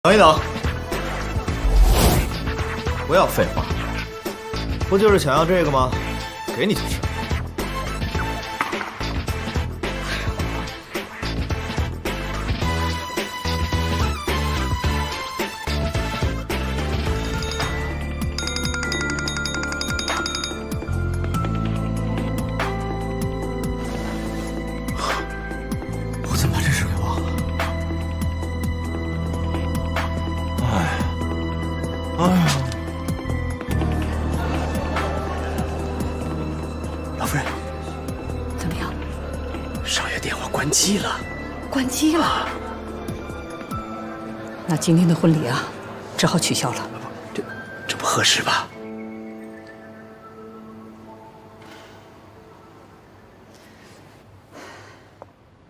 等一等，不要废话，不就是想要这个吗？给你就是。我怎么把这事给忘了？哎呀，老夫人，怎么样？少爷电话关机了。关机了？那今天的婚礼啊，只好取消了。这不合适吧？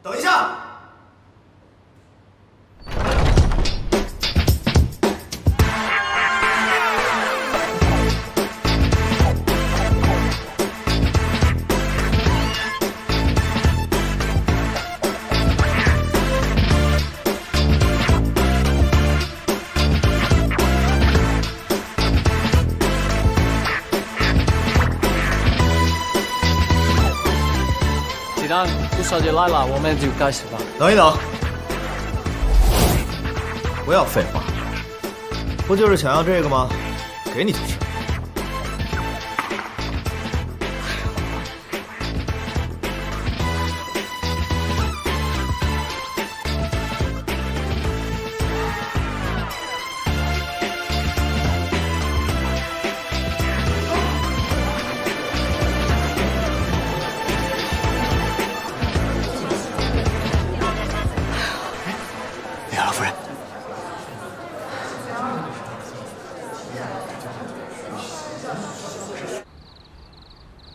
等一下。既然顾小姐来了，我们就开始吧。等一等，不要废话，不就是想要这个吗？给你就是。老夫人，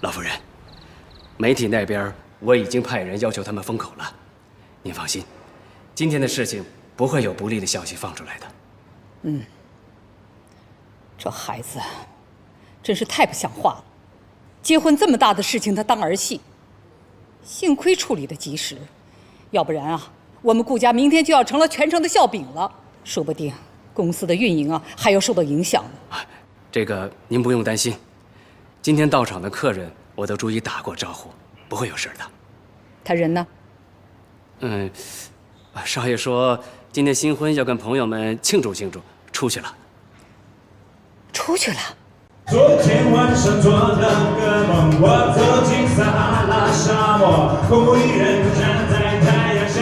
老夫人，媒体那边我已经派人要求他们封口了。您放心，今天的事情不会有不利的消息放出来的。这孩子真是太不像话了，结婚这么大的事情他当儿戏，幸亏处理得及时，要不然啊，我们顾家明天就要成了全城的笑柄了，说不定公司的运营啊还要受到影响呢。这个您不用担心，今天到场的客人我都逐一打过招呼，不会有事的。他人呢？少爷说今天新婚要跟朋友们庆祝庆祝，出去了。出去了。昨天晚上做了个梦，我走进撒哈拉沙漠，空无一人站在太阳下。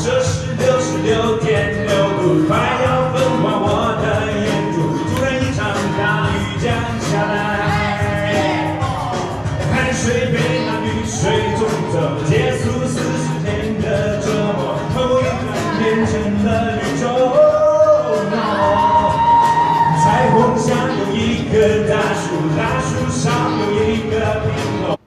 这是66.6度，快要焚化我的眼珠。突然一场大雨降下来，汗水被那雨水冲走，结束40天的折磨，头一转变成了绿洲。彩虹下有一棵大树，大树上有一个苹果。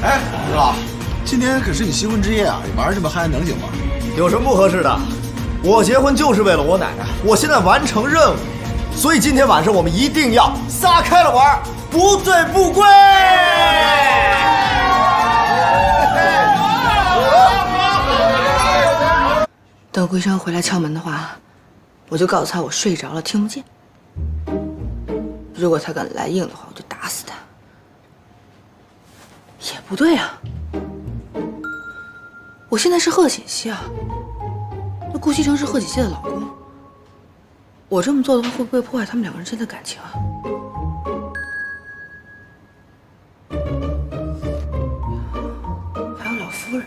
哎，哥，今天可是你新婚之夜啊！你玩这么嗨，能行吗？有什么不合适的？我结婚就是为了我奶奶，我现在完成任务，所以今天晚上我们一定要撒开了玩，不醉不归。等桂生回来敲门的话，我就告诉他我睡着了，听不见。如果他敢来硬的话，我就打死他。也不对啊，我现在是贺锦熙啊，那顾西城是贺锦熙的老公，我这么做的话，会不会破坏他们两个人之间的感情啊？还有老夫人，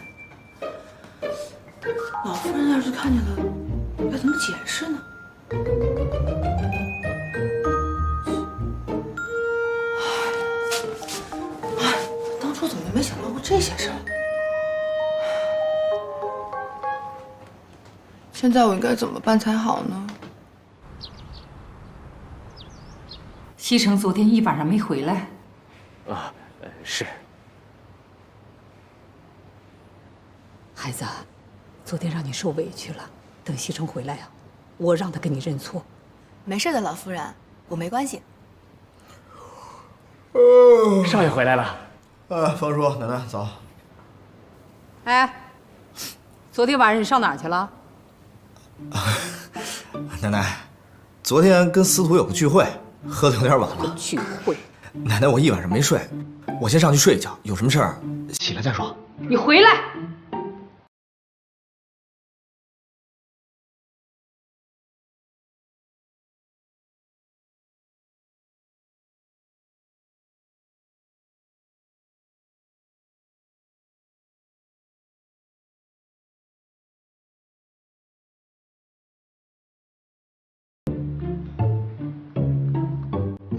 老夫人要是看见了，该怎么解释呢？当初怎么没想到过这些事儿？现在我应该怎么办才好呢？西城昨天一晚上没回来。是。孩子，昨天让你受委屈了。等西城回来啊，我让他跟你认错。没事的，老夫人，我没关系。少爷回来了。方叔，奶奶早。哎，昨天晚上你上哪儿去了？奶奶，昨天跟司徒有个聚会，喝的有点晚了。聚会？奶奶，我一晚上没睡，我先上去睡一觉，有什么事儿起来再说。你回来！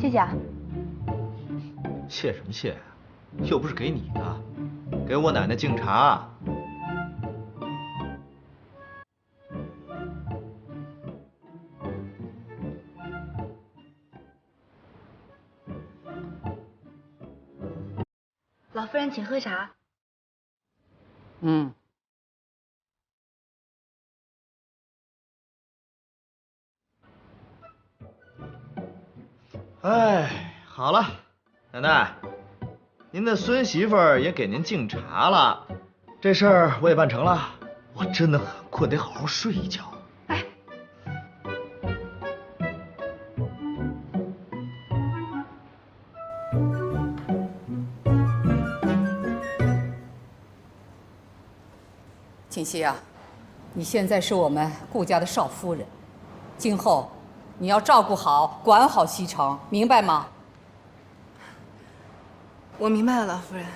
谢谢啊。谢什么谢呀？又不是给你的，给我奶奶敬茶。老夫人，请喝茶。嗯。哎，好了，奶奶，您的孙媳妇儿也给您敬茶了，这事儿我也办成了。我真的很困，得好好睡一觉。哎，锦溪啊，你现在是我们顾家的少夫人，今后你要照顾好、管好西城，明白吗？我明白了，老夫人。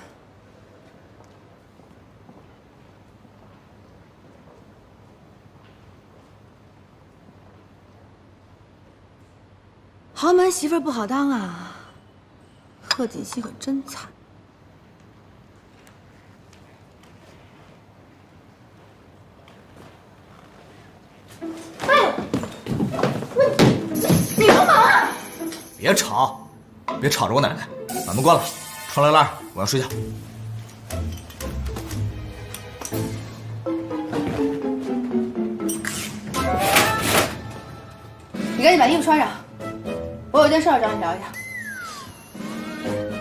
豪门媳妇儿不好当啊，贺锦熙可真惨。你干嘛啊？别吵，别吵着我奶奶，把门关了，窗帘拉上，我要睡觉。你赶紧把衣服穿上，我有件事要找你聊一下。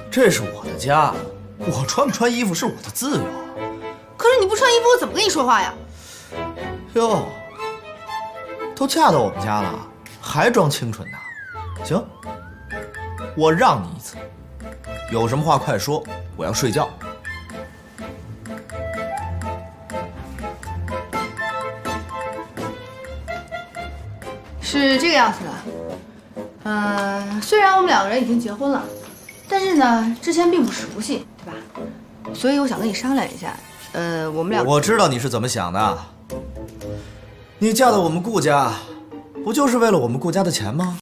这是我的家，我穿不穿衣服是我的自由。可是你不穿衣服，我怎么跟你说话呀？哟，都嫁到我们家了，还装清纯呢？行，我让你一次，有什么话快说，我要睡觉。是这个样子的，虽然我们两个人已经结婚了，但是呢，之前并不熟悉，对吧？所以我想跟你商量一下，我们俩……我知道你是怎么想的，你嫁到我们顾家，不就是为了我们顾家的钱吗？